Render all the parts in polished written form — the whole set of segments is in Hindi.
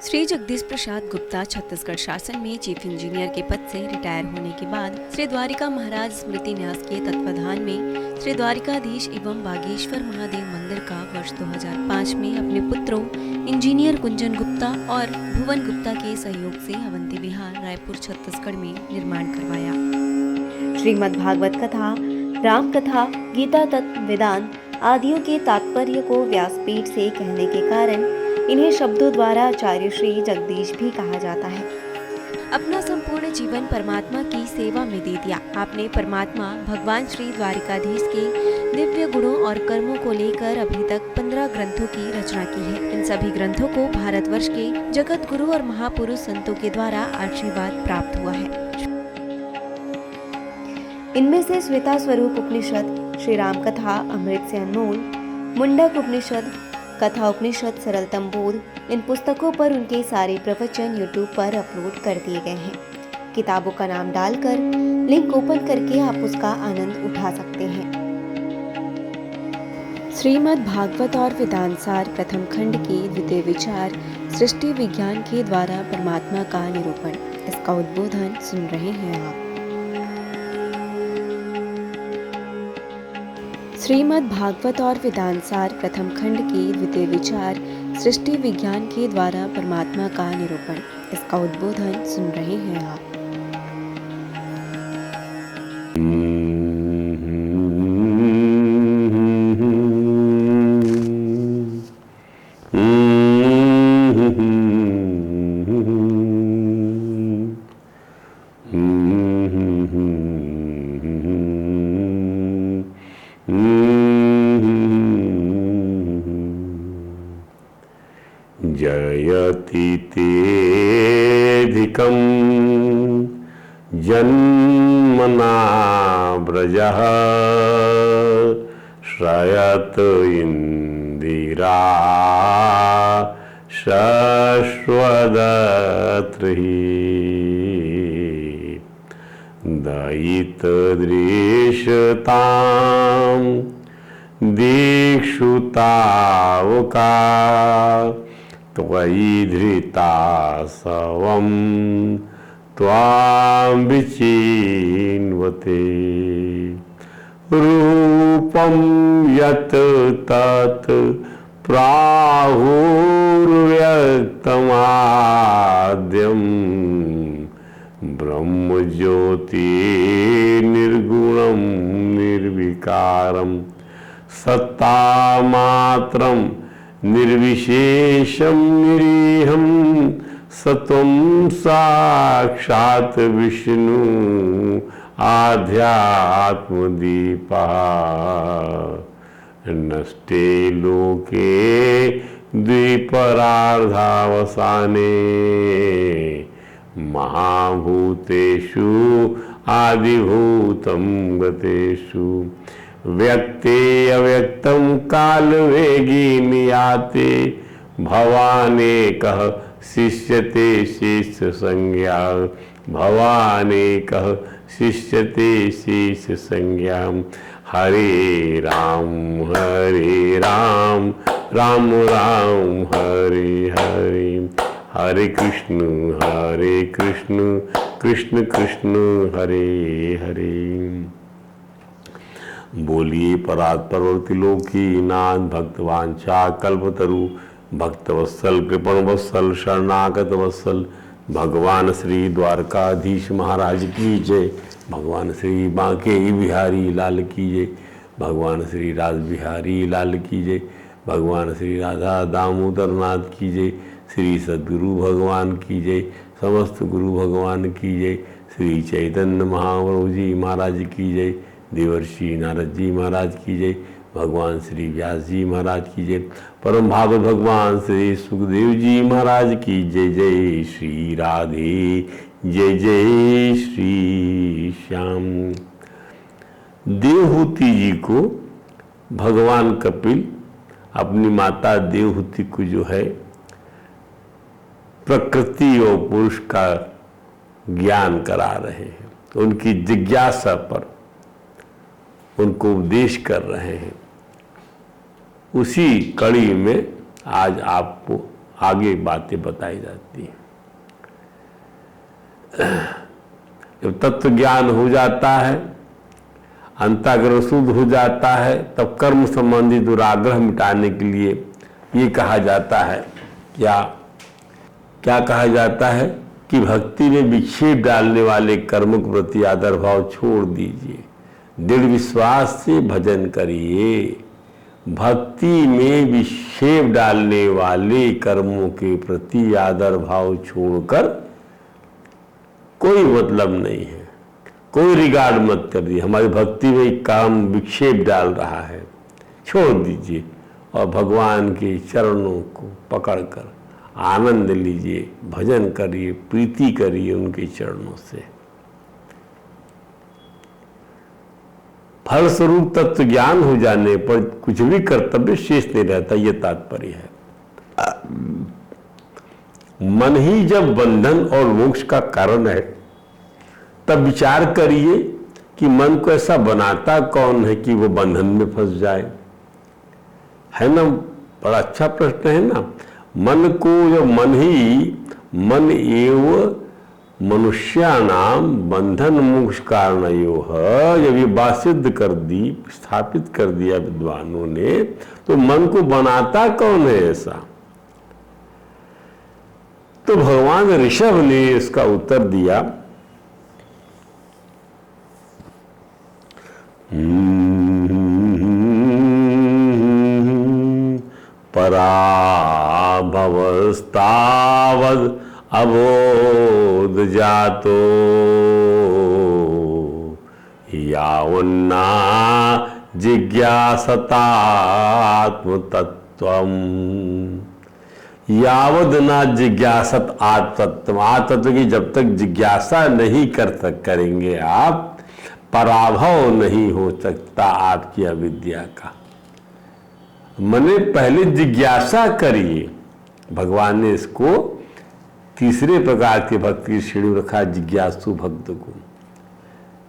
श्री जगदीश प्रसाद गुप्ता छत्तीसगढ़ शासन में चीफ इंजीनियर के पद से रिटायर होने के बाद श्री द्वारिका महाराज स्मृति न्यास के तत्वाधान में श्री द्वारिकाधीश एवं बागेश्वर महादेव मंदिर का वर्ष 2005 में अपने पुत्रों इंजीनियर कुंजन गुप्ता और भुवन गुप्ता के सहयोग से अवंती विहार रायपुर छत्तीसगढ़ में निर्माण करवाया। श्रीमद् भागवत कथा, राम कथा, गीता तत्व, वेदांत आदियों के तात्पर्य को व्यासपीठ से कहने के कारण इन्हें शब्दों द्वारा आचार्य श्री जगदीश भी कहा जाता है। अपना संपूर्ण जीवन परमात्मा की सेवा में दे दिया। आपने परमात्मा भगवान श्री द्वारिकाधीश के दिव्य गुणों और कर्मों को लेकर अभी तक 15 ग्रंथों की रचना की है। इन सभी ग्रंथों को भारतवर्ष के जगत गुरु और महापुरुष संतों के द्वारा आशीर्वाद प्राप्त हुआ है। इनमें से श्वेता स्वरूप उपनिषद, श्री राम कथा अमृत से अनमोल, मुंडक उपनिषद, कथा उपनिषद, सरलतम बोध, इन पुस्तकों पर उनके सारे प्रवचन यूट्यूब पर अपलोड कर दिए गए हैं। किताबों का नाम डालकर लिंक ओपन करके आप उसका आनंद उठा सकते हैं। श्रीमद् भागवत और वेदांत सार प्रथम खंड के द्वितीय विचार सृष्टि विज्ञान के द्वारा परमात्मा का निरूपण, इसका उद्बोधन सुन रहे हैं आप। श्रीमद् भागवत और वेदांत सार प्रथम खंड के द्वितीय विचार सृष्टि विज्ञान के द्वारा परमात्मा का निरूपण, इसका उद्बोधन सुन रहे हैं आप। जयति तेऽधिकं जन्मना व्रजः श्रयत इंदिरा शश्वदत्रिः दयितदृशतां दीक्षुतावका त्वयि धृता सवं त्वां विचिन्वते रूपं यत् तत् प्राहुर्व्यक्तमाद्यं ब्रह्मज्योति निर्गुणं निर्विकारं सत्तामात्रं निर्विशेषं निरीहं सत्वं साक्षात् विष्णु आध्यात्मदीपः नष्टे लोके द्विपरार्धावसाने महाभूतेषु आदिभूतं गतेषु व्यक्ते अव्यक्तं कालवेगी नियाते भवानेकः शिष्यते शेष संज्ञा भवानेकः शिष्यते शेष संज्ञा हरे राम राम राम हरे हरे हरे कृष्ण कृष्ण कृष्ण हरे हरे। बोलिए परात्परवर्ती लोकी नाथ भक्तवांछा कल्पतरु भक्तवत्सल कृपण वत्सल शरणागत वत्सल भगवान श्री द्वारकाधीश महाराज की जय। भगवान श्री बांके बिहारी लाल की जय। भगवान श्री राज बिहारी लाल की जय। भगवान श्री राधा दामोदर नाथ की जय। श्री सद्गुरु भगवान की जय। समस्त गुरु भगवान की जय। श्री चैतन्य महाप्रभु जी महाराज की जय। देवर्षि नारद जी महाराज की जय। भगवान श्री व्यास जी महाराज की जय। परम भागवत भगवान श्री सुखदेव जी महाराज की जय। जय श्री राधे जय जय श्री श्याम। देवहूति जी को भगवान कपिल अपनी माता देवहूति को जो है प्रकृति और पुरुष का ज्ञान करा रहे हैं, उनकी जिज्ञासा पर उनको उपदेश कर रहे हैं। उसी कड़ी में आज आपको आगे बातें बताई जाती हैं। जब तत्व ज्ञान हो जाता है, अंतःकरण शुद्ध हो जाता है, तब कर्म संबंधी दुराग्रह मिटाने के लिए ये कहा जाता है, क्या क्या कहा जाता है कि भक्ति में विक्षेप डालने वाले कर्म के प्रति आदर भाव छोड़ दीजिए, दृढ़ विश्वास से भजन करिए। भक्ति में विक्षेप डालने वाले कर्मों के प्रति आदर भाव छोड़कर कोई मतलब नहीं है, कोई रिगार्ड मत करिए। हमारी भक्ति में काम विक्षेप डाल रहा है, छोड़ दीजिए और भगवान के चरणों को पकड़कर आनंद लीजिए, भजन करिए, प्रीति करिए उनके चरणों से। फलस्वरूप तत्व ज्ञान हो जाने पर कुछ भी कर्तव्य शेष नहीं रहता, यह तात्पर्य है। मन ही जब बंधन और मोक्ष का कारण है, तब विचार करिए कि मन को ऐसा बनाता कौन है कि वो बंधन में फंस जाए। है ना, बड़ा अच्छा प्रश्न है ना। मन को जब मन एवं मनुष्याणाम बंधन मोक्ष कारणयोः, जब ये बात सिद्ध कर दी, स्थापित कर दिया विद्वानों ने, तो मन को बनाता कौन है ऐसा? तो भगवान ऋषभ ने इसका उत्तर दिया, पराभवस्तावद् अबोध जातो यावन्ना जिज्ञासतात्मतत्त्वम्। यावद ना जिज्ञासत आत्मतत्व, आत्मतत्व की जब तक जिज्ञासा नहीं करेंगे आप, पराभव नहीं हो सकता आपकी अविद्या का। मने पहले जिज्ञासा करिए। भगवान ने इसको तीसरे प्रकार के भक्ति की श्रेणी में रखा, जिज्ञासु भक्त को।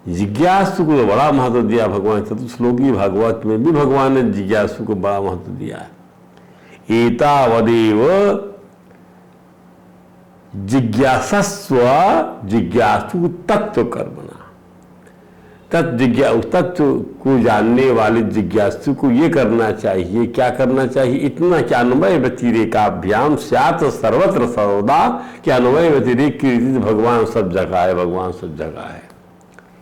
जिज्ञासु को बड़ा महत्व दिया भगवान। चतुश्लोकी भागवत में भी भगवान ने जिज्ञासु को बड़ा महत्व दिया है। एतावदेव जिज्ञासस्व जिज्ञासु तत्व कर्मणा। तत्व को जानने वाले जिज्ञासु को ये करना चाहिए, क्या करना चाहिए? इतना कि अन्वय व्यतिरेकाभ्याम स्यात् सर्वत्र सर्वदा, कि अन्वय व्यतिरेक की रीति भगवान सब जगह है, भगवान सब जगह है।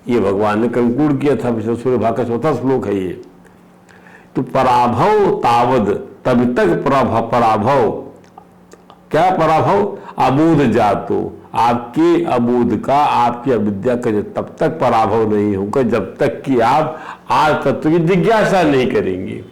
ये भगवान ने कंक्लूड किया था, सूर्य भाग का 4था श्लोक है ये। तो पराभव तावद, तब तक पराभव, क्या पराभव? अबोध जातो, आपके अबोध का, आपकी अविद्या का तब तक पराभव नहीं होगा जब तक कि आप आज तत्व की जिज्ञासा नहीं करेंगे।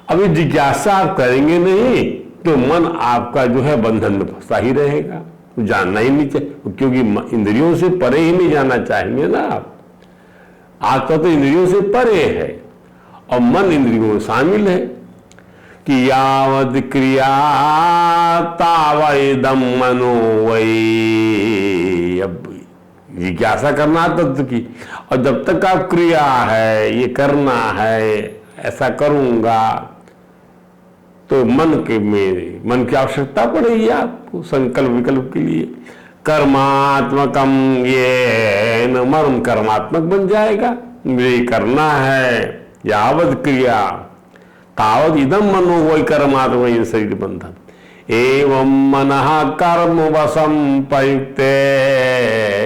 अभी जिज्ञासा आप करेंगे नहीं तो मन आपका जो है बंधन में फंसा ही रहेगा, तो जानना ही नहीं चाहिए, क्योंकि इंद्रियों से परे ही नहीं जाना चाहेंगे ना आप। आपका तो इंद्रियों से परे है और मन इंद्रियों में शामिल है कि यावद क्रिया तावदम मनो वै। अब जिज्ञासा करना तत्व की, और जब तक आप क्रिया है, ये करना है, ऐसा करूंगा, तो मन की आवश्यकता पड़ेगी आपको संकल्प विकल्प के लिए। कर्मात्मकम ये न मर्म कर्मात्मक बन जाएगा। ये करना है, यावद क्रिया तावद इदम मनो वही कर्मात्मक शरीर बंधन। एवं मनः कर्म वशम प्रयुक्ते,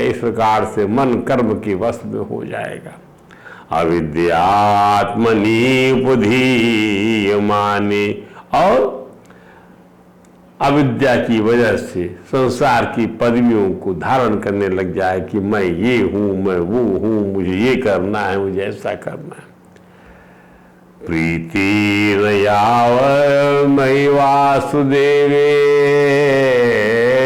इस प्रकार से मन कर्म के वश में हो जाएगा। अविद्यात्मनि उपधीयमाने, और अविद्या की वजह से संसार की पदवियों को धारण करने लग जाए कि मैं ये हूं, मैं वो हूं, मुझे ये करना है, मुझे ऐसा करना है। प्रीतिर्न यावन्मयि वासुदेवे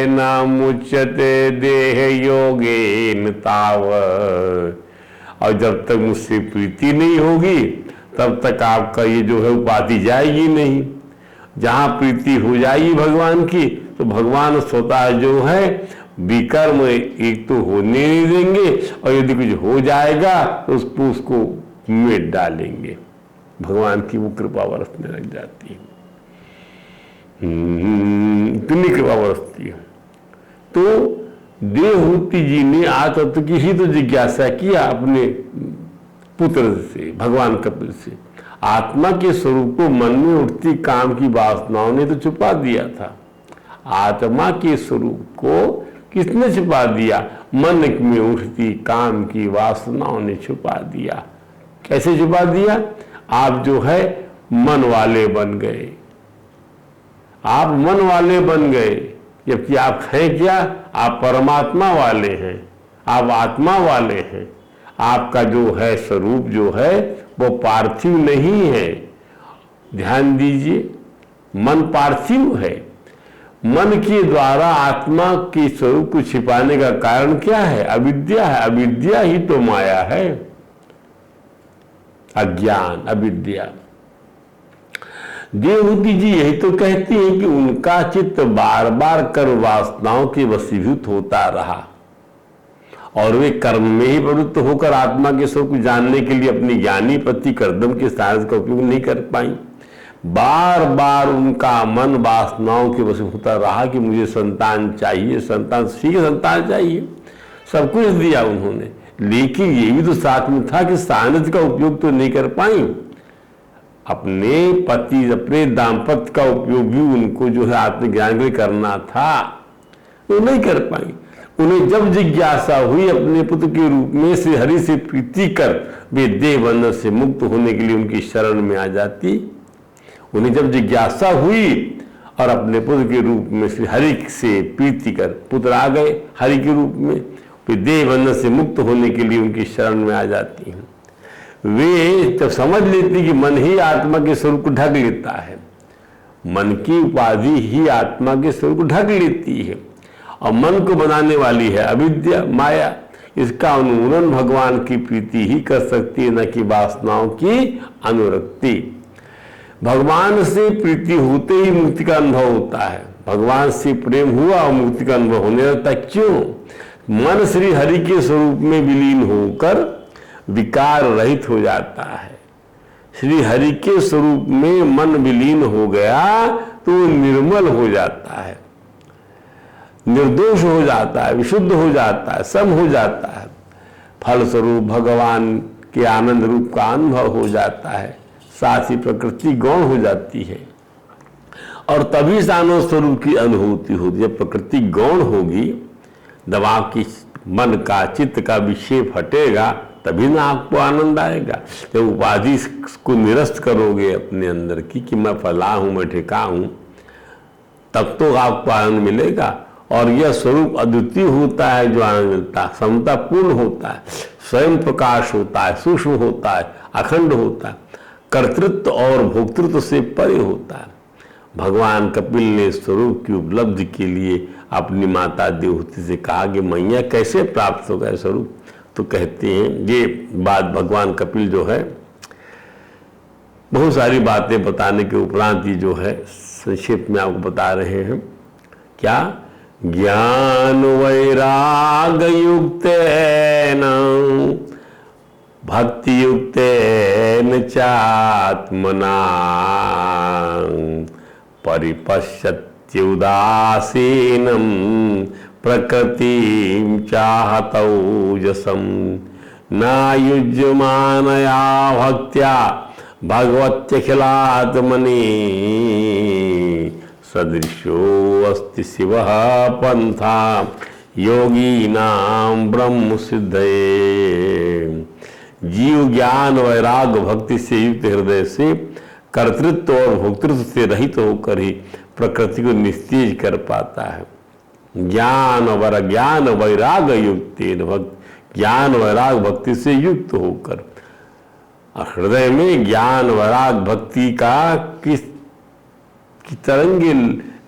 न मुच्यते देह योगेन तावत्। और जब तक मुझसे प्रीति नहीं होगी तब तक आपका ये जो है उपाधि जाएगी नहीं। जहाँ प्रीति हो जाएगी भगवान की, तो भगवान स्वतः जो है विकर्म एक तो होने नहीं देंगे, और यदि कुछ हो जाएगा तो उसको मिट डालेंगे। भगवान की वो कृपा बरसने लग जाती है। इतनी कृपा बरसती है। तो देवहूति जी ने आतत्व की ही तो जिज्ञासा किया अपने पुत्र से, भगवान कपिल से। आत्मा के स्वरूप को मन में उठती काम की वासनाओं ने तो छुपा दिया था। आत्मा के स्वरूप को किसने छुपा दिया? मन में उठती काम की वासनाओं ने छुपा दिया। कैसे छुपा दिया? आप जो है मन वाले बन गए, आप मन वाले बन गए, जबकि आप हैं क्या? आप परमात्मा वाले हैं, आप आत्मा वाले हैं। आपका जो है स्वरूप जो है वो पार्थिव नहीं है। ध्यान दीजिए, मन पार्थिव है। मन के द्वारा आत्मा के स्वरूप को छिपाने का कारण क्या है? अविद्या है। अविद्या ही तो माया है, अज्ञान, अविद्या। देवहूति जी यही तो कहती हैं कि उनका चित्त बार बार कर्म वासनाओं के वशीभूत होता रहा और वे कर्म में ही प्रवृत्त होकर आत्मा के स्वरूप को जानने के लिए अपनी ज्ञानी पति कर्दम के साहस का उपयोग नहीं कर पाई। बार बार उनका मन वासनाओं के वश होता रहा कि मुझे संतान चाहिए, संतान, ठीक है संतान चाहिए, सब कुछ दिया उन्होंने, लेकिन ये भी तो साथ में था कि सानिध्य का उपयोग तो नहीं कर पाई। अपने पति, अपने दाम्पत्य का उपयोग भी उनको जो है आत्मज्ञान के लिए करना था, वो नहीं कर पाई। उन्हें जब जिज्ञासा हुई अपने पुत्र के रूप में श्री हरि से प्रीति कर वे देह बंधन से मुक्त होने के लिए उनकी शरण में आ जाती। उन्हें जब जिज्ञासा हुई और अपने पुत्र के रूप में श्री हरि से प्रीति कर पुत्र आ गए हरि के रूप में, वे देह बंधन से मुक्त होने के लिए उनकी शरण में आ जाती हैं। वे जब समझ लेती कि मन ही आत्मा के स्वरूप को ढक लेता है, मन की उपाधि ही आत्मा के स्वरूप को ढक लेती है और मन को बनाने वाली है अविद्या, माया। इसका उन्मूलन भगवान की प्रीति ही कर सकती है, न कि वासनाओं की अनुरक्ति। भगवान से प्रीति होते ही मुक्ति का अनुभव होता है। भगवान से प्रेम हुआ और मुक्ति का अनुभव होने लगता। क्यों? मन श्री हरि के स्वरूप में विलीन होकर विकार रहित हो जाता है। श्री हरि के स्वरूप में मन विलीन हो गया तो निर्मल हो जाता है, निर्दोष हो जाता है, विशुद्ध हो जाता है, सम हो जाता है। फलस्वरूप भगवान के आनंद रूप का अनुभव हो जाता है, साथ ही प्रकृति गौण हो जाती है और तभी आनंद स्वरूप की अनुभूति होती है। जब प्रकृति गौण होगी, दबाव की मन का, चित्त का विक्षेप हटेगा, तभी ना आपको आनंद आएगा। जब उपाधि को निरस्त करोगे अपने अंदर की कि मैं फला हूं, मैं ठेका हूं, तब तो आपको आनंद मिलेगा। और यह स्वरूप अद्वितीय होता है जो आनंद मिलता है, समता पूर्ण होता है, स्वयं प्रकाश होता है, सूक्ष्म होता है, अखंड होता है, कर्तृत्व और भोक्तृत्व से परे होता है। भगवान कपिल ने स्वरूप की उपलब्धि के लिए अपनी माता देवहूति से कहा कि मैया कैसे प्राप्त होगा स्वरूप? तो कहते हैं, ये बात भगवान कपिल जो है बहुत सारी बातें बताने के उपरांत ही जो है संक्षेप में आपको बता रहे हैं। क्या? ज्ञान वैराग युक्तेन भक्ति युक्तेन चात्मना परिपश्यत्युदासीनं प्रकृतिं चाहतौजसं नायुज्यमानया भक्त्या भगवत्यखिलात्मनि सदृशो अस्ति शिवः पंथा योगीनां ब्रह्म सिद्धये। जीव ज्ञान वैराग भक्ति से युक्त हृदय से कर्तृत्व और भोक्तृत्व से रहित होकर ही प्रकृति को निस्तेज कर पाता है। ज्ञान वैराग युक्त ज्ञान वैराग भक्ति से युक्त होकर हृदय में ज्ञान वैराग भक्ति का की तरंगे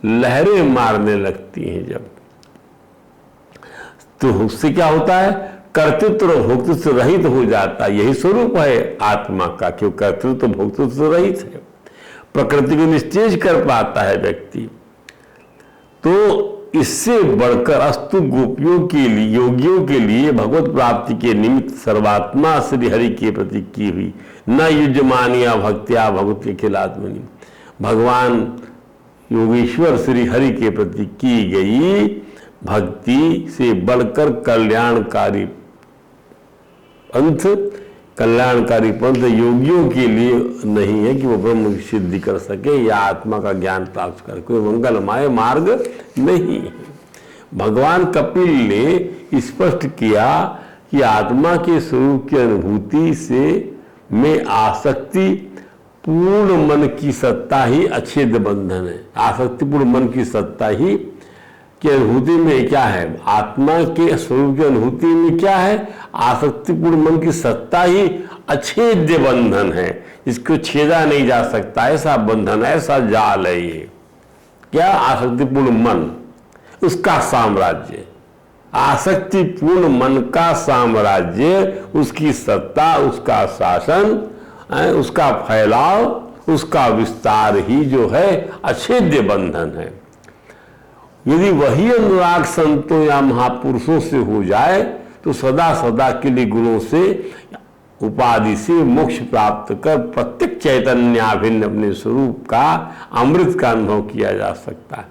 लहरें मारने लगती हैं जब, तो उससे क्या होता है? कर्तृत्व और भोक्तृत्व से रहित हो जाता है। यही स्वरूप है आत्मा का, क्यों कर्तृत्व भोक्तृत्व से रहित है, प्रकृति को निस्तेज कर पाता है व्यक्ति। तो इससे बढ़कर अस्तु गोपियों के लिए, योगियों के लिए भगवत प्राप्ति के निमित्त सर्वात्मा श्री हरि के प्रति की हुई न युज्यमानिया भक्त्या भगवत के खिलात्मनि। भगवान योगेश्वर श्री हरि के प्रति की गई भक्ति से बढ़कर कल्याणकारी पंथ, कल्याणकारी पंथ योगियों के लिए नहीं है कि वो ब्रह्म की सिद्धि कर सके या आत्मा का ज्ञान प्राप्त कर, कोई मंगलमय मार्ग नहीं है। भगवान कपिल ने स्पष्ट किया कि आत्मा के स्वरूप की अनुभूति से में आसक्ति पूर्ण मन की सत्ता ही अच्छेद बंधन है। आसक्तिपूर्ण मन की सत्ता ही की अनुभूति में क्या है, आत्मा के स्वरूप की अनुभूति में क्या है, आसक्तिपूर्ण मन की सत्ता ही अच्छेद्य बंधन है, इसको छेदा नहीं जा सकता, ऐसा बंधन, ऐसा जाल है ये। क्या? आसक्तिपूर्ण मन, उसका साम्राज्य, आसक्तिपूर्ण मन का साम्राज्य, उसकी सत्ता, उसका शासन, उसका फैलाव, उसका विस्तार ही जो है अच्छेद्य बंधन है। यदि वही अनुराग संतों या महापुरुषों से हो जाए तो सदा सदा के लिए गुणों से, उपाधि से मोक्ष प्राप्त कर प्रत्येक चैतन्याभिन्न अपने स्वरूप का अमृत का अनुभव किया जा सकता है।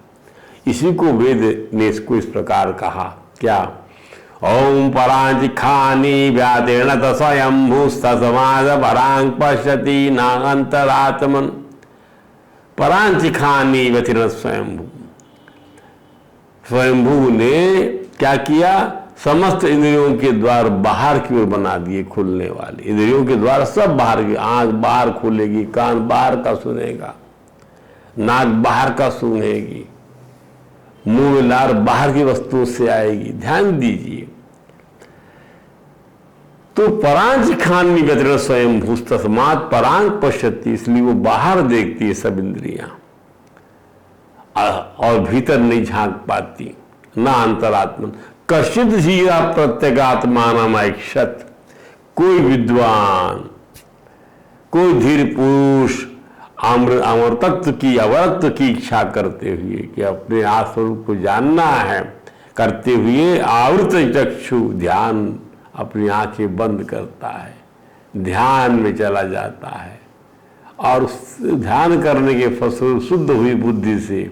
इसी को वेद ने इसको इस प्रकार कहा, क्या? ओम परांचिखानी व्यातीर्ण स्वयंभूस्तमाद परांग पश्यति नान्तरात्मन। परांचिखानी व्यतीर्ण स्वयंभू, स्वयंभू ने क्या किया? समस्त इंद्रियों के द्वार बाहर की ओर बना दिए, खुलने वाले इंद्रियों के द्वार सब बाहर की, आंख बाहर खुलेगी, कान बाहर का सुनेगा, नाक बाहर का सूंघेगी, मुंह में लार बाहर की वस्तुओं से आएगी। ध्यान दीजिए, तो परांच खानी व्यतीर्ण स्वयं भूस्तस्मात् परांग पश्यति, इसलिए वो बाहर देखती है सब इंद्रियां और भीतर नहीं झांक पाती। ना अंतरात्मन कश्चित जीरा प्रत्यगात्मान ऐक्षत, कोई विद्वान, कोई धीर पुरुष अमृतत्व की, अवरत्व की इच्छा करते हुए कि अपने आत्मस्वरूप को जानना है, करते हुए आवृत चक्षु ध्यान, अपनी आंखें बंद करता है, ध्यान में चला जाता है और उस ध्यान करने के फलस्वरूप शुद्ध हुई बुद्धि से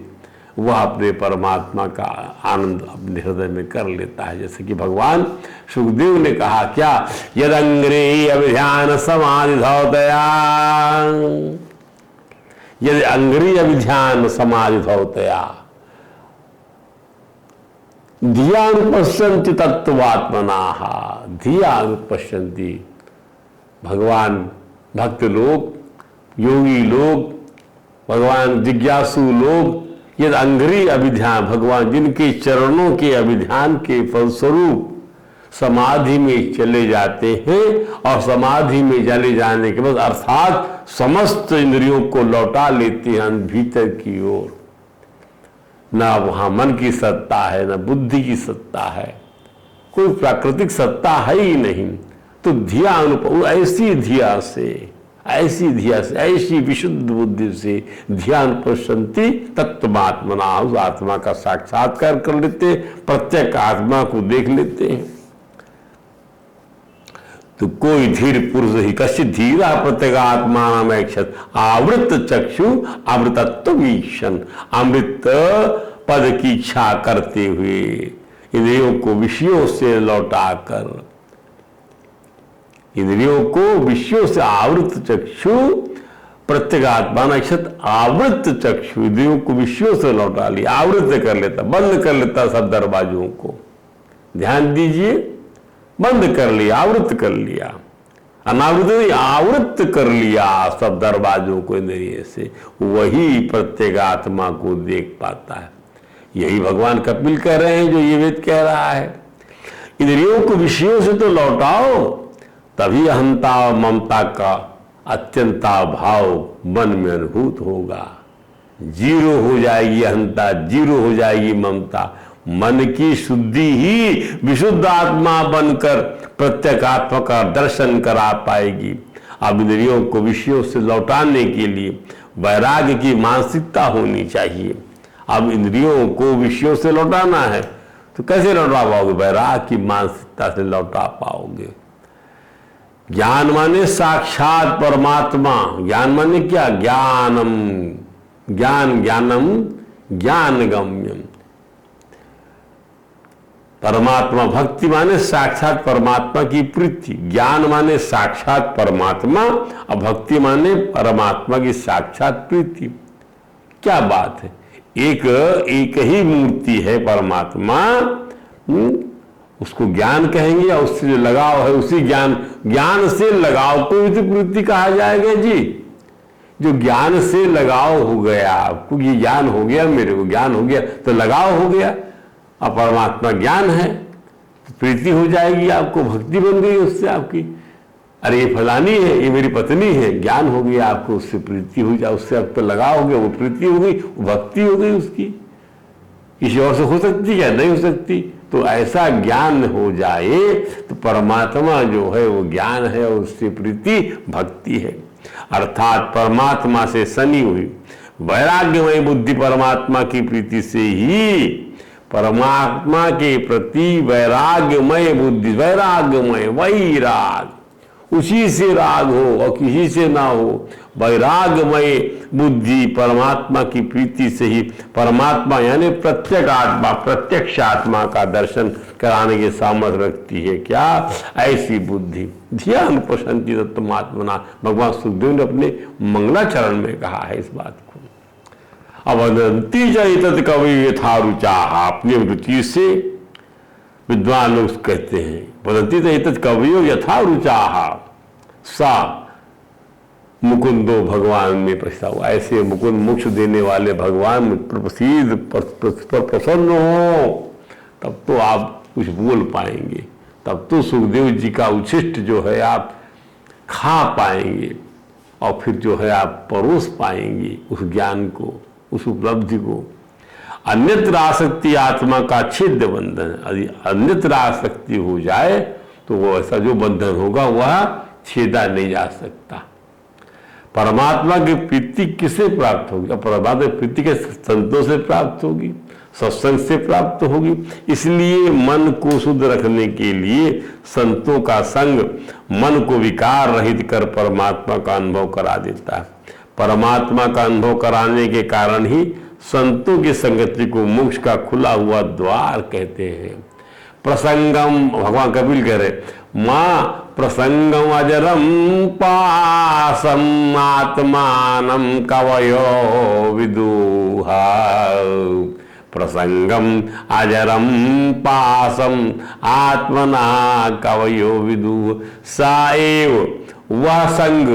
वह अपने परमात्मा का आनंद अपने हृदय में कर लेता है। जैसे कि भगवान सुखदेव ने कहा, क्या? यदंग्रे अभिध्यान समाधि धौतया, यदि अंग्री अभिध्यान समाधि धौतया धियानुपश्यन्ति तत्वात्मनाः। धियानुपश्यन्ति, भगवान भक्त लोग, योगी लोग, भगवान जिज्ञासु लोग, यदि अंग्री अभिध्यान, भगवान जिनके चरणों के अभिध्यान के फलस्वरूप समाधि में चले जाते हैं और समाधि में चले जाने के बाद अर्थात समस्त इंद्रियों को लौटा लेते हैं भीतर की ओर, ना वहां मन की सत्ता है, ना बुद्धि की सत्ता है, कोई प्राकृतिक सत्ता है ही नहीं, तो धिया ऐसी धिया से, ऐसी धिया से, ऐसी विशुद्ध बुद्धि से ध्यान पश्यन्ति तत्वात्मना, उस आत्मा का साक्षात्कार कर लेते, प्रत्येक आत्मा को देख लेते हैं। तो कोई धीर पुरुष ही कश्चित धीरा प्रत्यगात्मान ऐक्षत आवृत चक्षु अमृतत्व वीक्षण, अमृत पद की इच्छा करते हुए इंद्रियों को विषयों से लौटाकर, इंद्रियों को विषयों से आवृत चक्षु प्रत्यगात्मान ऐक्षत आवृत चक्षु, इंद्रियों को विषयों से लौटा लिया, आवृत कर लेता, बंद कर लेता सब दरवाजों को। ध्यान दीजिए, बंद कर लिया, आवृत कर लिया, अनावृत नहीं, आवृत कर लिया सब दरवाजों को इंद्रिय से, वही प्रत्येक आत्मा को देख पाता है। यही भगवान कपिल कह रहे हैं जो ये वेद कह रहा है। इंद्रियों को विषयों से तो लौटाओ, तभी अहंता और ममता का अत्यंता भाव मन में अनुभूत होगा। जीरो हो जाएगी अहंता, जीरो हो जाएगी ममता, मन की शुद्धि ही विशुद्ध आत्मा बनकर प्रत्येगात्मा का दर्शन करा पाएगी। अब इंद्रियों को विषयों से लौटाने के लिए वैराग्य की मानसिकता होनी चाहिए। अब इंद्रियों को विषयों से लौटाना है तो कैसे लौटा पाओगे? वैराग्य की मानसिकता से लौटा पाओगे। ज्ञान माने साक्षात परमात्मा, ज्ञान माने क्या? ज्ञानम ज्ञान ज्ञानम ज्ञान गम्यम। परमात्मा भक्ति माने साक्षात परमात्मा की प्रीति, ज्ञान माने साक्षात परमात्मा और भक्ति माने परमात्मा की साक्षात प्रीति। क्या बात है, एक ही मूर्ति है परमात्मा, उसको ज्ञान कहेंगे और उससे जो लगाव है उसी ज्ञान से लगाव को भी तो प्रीति कहा जाएगा जी। जो ज्ञान से लगाव हो गया, आपको ये ज्ञान हो गया, मेरे को ज्ञान हो गया तो लगाव हो गया, और परमात्मा ज्ञान है तो प्रीति हो जाएगी, आपको भक्ति बन गई उससे आपकी। अरे ये फलानी है, ये मेरी पत्नी है, ज्ञान हो गया आपको, उससे प्रीति हो जाए, उससे आपको लगाव हो गया, वो प्रीति हो गई, वो भक्ति हो गई उसकी। किसी और से हो सकती है, नहीं हो सकती। तो ऐसा ज्ञान हो जाए तो परमात्मा जो है वो ज्ञान है और उससे प्रीति भक्ति है। अर्थात परमात्मा से सनी हुई वैराग्यमय बुद्धि परमात्मा की प्रीति से ही परमात्मा के प्रति वैराग्यमय बुद्धि, वैराग्यमय वैराग, उसी से राग हो और किसी से ना हो, वैराग्यमय बुद्धि परमात्मा की प्रीति से ही परमात्मा यानी प्रत्यक्ष आत्मा का दर्शन कराने की सामर्थ्य रखती है। क्या? ऐसी बुद्धि ध्यान प्रसन्नति तत्त्वमात्मना। भगवान सुखदेव ने अपने मंगलाचरण में कहा है इस बात को। अवदंती चैतत कवि यथा रुचाहा, अपनी रुचि से विद्वान लोग कहते हैं, वदंती चैतत कवियो यथा रुचाहा सा मुकुंदो, भगवान में प्रस्ताव। ऐसे मुकुंद मोक्ष देने वाले भगवान प्रसिद्ध प्रसन्न हो, तब तो आप कुछ बोल पाएंगे, तब तो सुखदेव जी का उच्छिष्ट जो है आप खा पाएंगे और फिर जो है आप परोस पाएंगे उस ज्ञान को, उस उपलब्धि को। अन्यत्र आसक्ति आत्मा का छिद्र बंधन, यदि अन्यत्र आसक्ति हो जाए तो वो ऐसा जो बंधन होगा वह छेदा नहीं जा सकता। परमात्मा की प्रीति किसे प्राप्त होगी? और परमात्मा की प्रीति के संतों से प्राप्त होगी, सत्संग से प्राप्त होगी। इसलिए मन को शुद्ध रखने के लिए संतों का संग मन को विकार रहित कर परमात्मा का अनुभव करा देता है। परमात्मा का अनुभव कराने के कारण ही संतों की संगति को मोक्ष का खुला हुआ द्वार कहते हैं। प्रसंगम, भगवान कपिल कह रहे, मां प्रसंगम अजरम पासम आत्मानम कवयो विदुहा। प्रसंगम अजरम पासम आत्मना कवयो विदु। साएव, वह संग,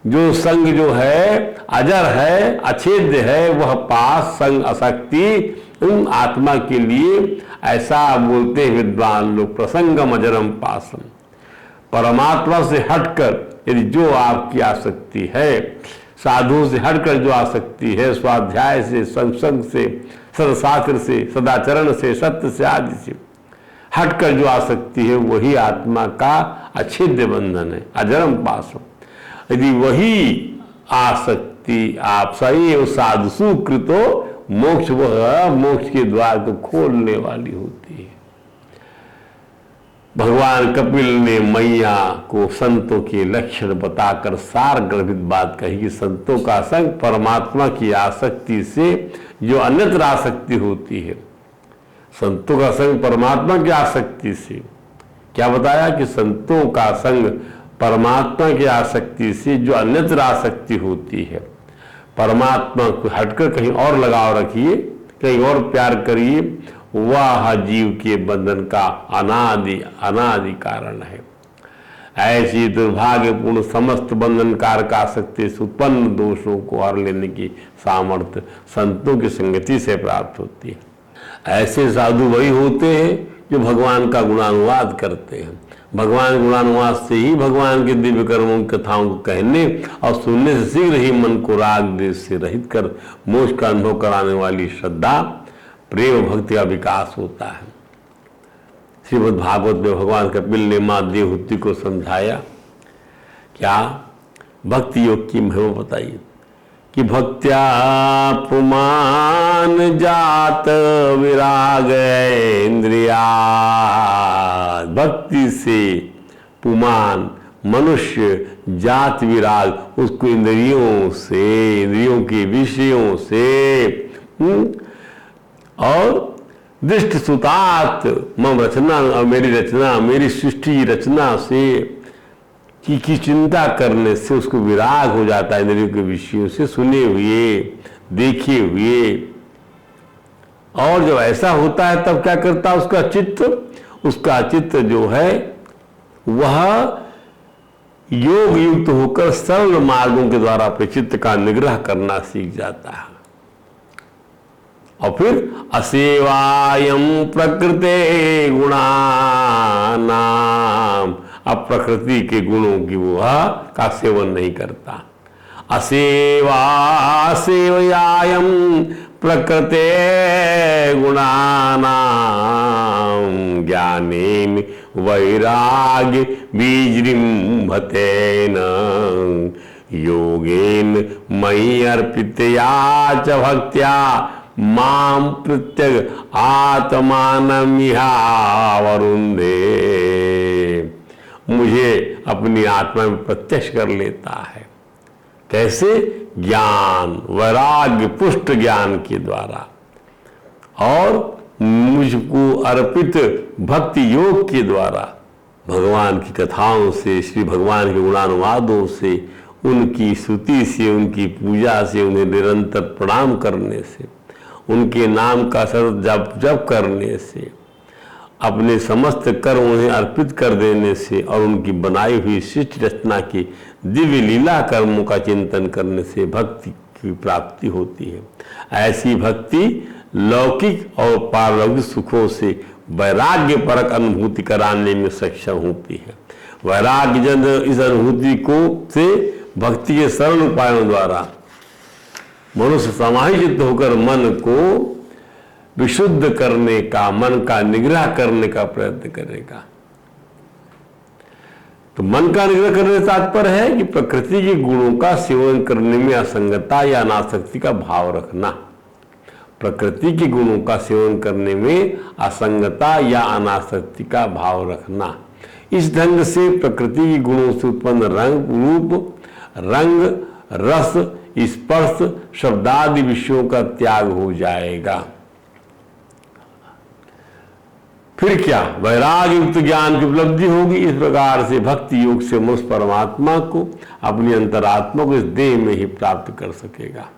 जो संग जो है अजर है, अछेद्य है, वह पास संग आसक्ति उन आत्मा के लिए ऐसा बोलते हैं विद्वान लोग, प्रसंगम अजरम पासम। परमात्मा से हटकर यदि जो आपकी आसक्ति है, साधु से हटकर जो आसक्ति है, स्वाध्याय से, संसंग से, सदशास्त्र से, सदाचरण से, सत्य से आदि से हटकर जो आसक्ति है वही आत्मा का अछेद्य बंधन है, अजरम पासम। यदि वही आसक्ति आप सही साधु कृतो मोक्ष, वह मोक्ष के द्वार को खोलने वाली होती है। भगवान कपिल ने मैया को संतों के लक्षण बताकर सार गर्भित बात कही कि संतों का संग परमात्मा की आसक्ति से जो अन्यत्र आसक्ति होती है, संतों का संग परमात्मा की आसक्ति से, क्या बताया कि संतों का संग परमात्मा की आसक्ति से जो अन्यत्र आसक्ति होती है, परमात्मा को हटकर कहीं और लगाव रखिए, कहीं और प्यार करिए, वह जीव के बंधन का अनादि कारण है। ऐसी दुर्भाग्यपूर्ण समस्त बंधन कारक आसक्ति से उत्पन्न दोषों को हर लेने की सामर्थ्य संतों की संगति से प्राप्त होती है। ऐसे साधु वही होते हैं जो भगवान का गुणानुवाद करते हैं। भगवान गुणानुवाद से ही भगवान के दिव्य कर्मों की कथाओं को कहने और सुनने से शीघ्र ही मन को राग द्वेष से रहित कर मोक्ष का अनुभव कराने वाली श्रद्धा, प्रेम, भक्ति का विकास होता है। श्रीमद् भागवत में भगवान कपिल ने मां देवहूति को समझाया, क्या भक्ति योग की महिमा बताइए कि भक्त्या पुमान जात विराग इंद्रिया। भक्ति से पुमान मनुष्य जात विराग उसको इंद्रियों से, इंद्रियों के विषयों से और दृष्ट सुतात मम रचना, मेरी रचना, मेरी सृष्टि रचना से की चिंता करने से उसको विराग हो जाता है इंद्रियों के विषयों से, सुने हुए देखे हुए। और जब ऐसा होता है तब क्या करता है उसका चित्त जो है वह योग युक्त होकर सरल मार्गों के द्वारा अपने चित्त का निग्रह करना सीख जाता है। और फिर असेवायम प्रकृते गुणानाम, अब प्रकृति के गुणों की वो का सेवन नहीं करता। असेवायम प्रकृते गुणानाम ज्ञानेन वैराग्य बीजृंभतेन योगेन मयि अर्पितया च भक्त्या माम प्रत्यग आत्मानमिहावरुन्धे, मुझे अपनी आत्मा में प्रत्यक्ष कर लेता है। कैसे? ज्ञान वैराग्य पुष्ट ज्ञान के द्वारा और मुझको अर्पित भक्ति योग के द्वारा, भगवान की कथाओं से, श्री भगवान के गुणानुवादों से, उनकी स्तुति से, उनकी पूजा से, उन्हें निरंतर प्रणाम करने से, उनके नाम का सतत जप करने से, अपने समस्त कर्म उन्हें अर्पित कर देने से और उनकी बनाई हुई सृष्टि रचना की दिव्य लीला कर्मों का चिंतन करने से भक्ति की प्राप्ति होती है। ऐसी भक्ति लौकिक और पारलौकिक सुखों से वैराग्य परक अनुभूति कराने में सक्षम होती है। वैराग्य जन इस अनुभूति को से भक्ति के सरल उपायों द्वारा मनुष्य समाहित होकर मन को विशुद्ध करने का, मन का निग्रह करने का प्रयत्न करेगा। तो मन का निग्रह करने से तात्पर्य है कि प्रकृति के गुणों का सेवन करने में असंगता या अनासक्ति का भाव रखना। प्रकृति के गुणों का सेवन करने में असंगता या अनासक्ति का भाव रखना। इस ढंग से प्रकृति के गुणों से उत्पन्न रूप, रंग, रस, स्पर्श, शब्दादि विषयों का त्याग हो जाएगा। फिर क्या? वैराग्य युक्त ज्ञान की उपलब्धि होगी। इस प्रकार से भक्ति योग से मनुष्य परमात्मा को, अपनी अंतरात्मा को इस देह में ही प्राप्त कर सकेगा।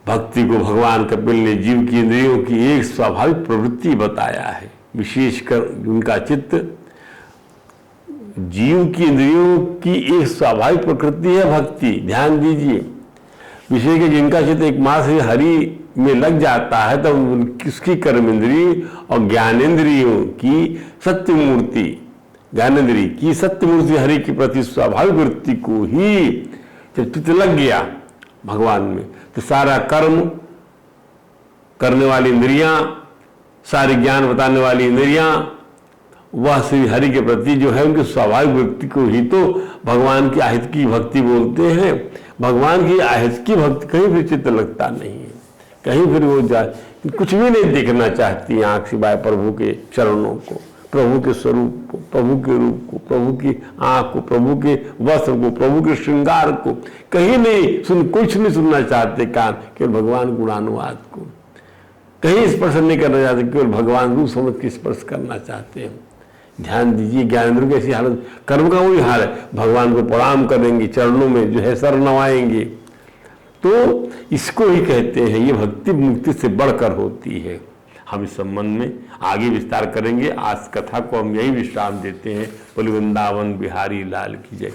भक्ति को भगवान कपिल ने जीव की इंद्रियों की एक स्वाभाविक प्रवृत्ति बताया है। विशेषकर उनका चित्त, जीव की इंद्रियों की एक स्वाभाविक प्रकृति है भक्ति। ध्यान दीजिए, विशेषकर जिनका चित्त एकमात्र से हरि में लग जाता है तब किसकी कर्म इंद्रिय और ज्ञानेन्द्रियों की सत्य मूर्ति, ज्ञानेन्द्रिय की सत्य मूर्ति हरि के प्रति स्वाभाविक वृत्ति को ही जब चित्त लग गया भगवान में, तो सारा कर्म करने वाली इंद्रियां, सारी ज्ञान बताने वाली इंद्रियां, वह श्री हरि के प्रति जो है उनकी स्वाभाविक वृत्ति को ही तो भगवान की आहित की भक्ति बोलते हैं। भगवान की आहित की भक्ति कहीं भी चित्त लगता नहीं है, कहीं फिर वो कुछ भी नहीं देखना चाहती आंख सिवाय प्रभु के चरणों को, प्रभु के स्वरूप को, प्रभु के रूप को, प्रभु की आंख को, प्रभु के वस्त्र को, प्रभु के श्रृंगार को, कहीं नहीं कुछ नहीं सुनना चाहते कान, केवल भगवान गुणानुवाद को। कहीं स्पर्श नहीं करना चाहते, केवल भगवान रूप समझ के स्पर्श करना चाहते हैं। ध्यान दीजिए, ज्ञानेंद्र की ऐसी हालत, कर्म का वही हाल है। भगवान को प्रणाम करेंगे, चरणों में जो है सर नवाएंगे, तो इसको ही कहते हैं, ये भक्ति मुक्ति से बढ़कर होती है। हम इस संबंध में आगे विस्तार करेंगे। आज कथा को हम यही विश्राम देते हैं। बोले वृंदावन बिहारी लाल की जय।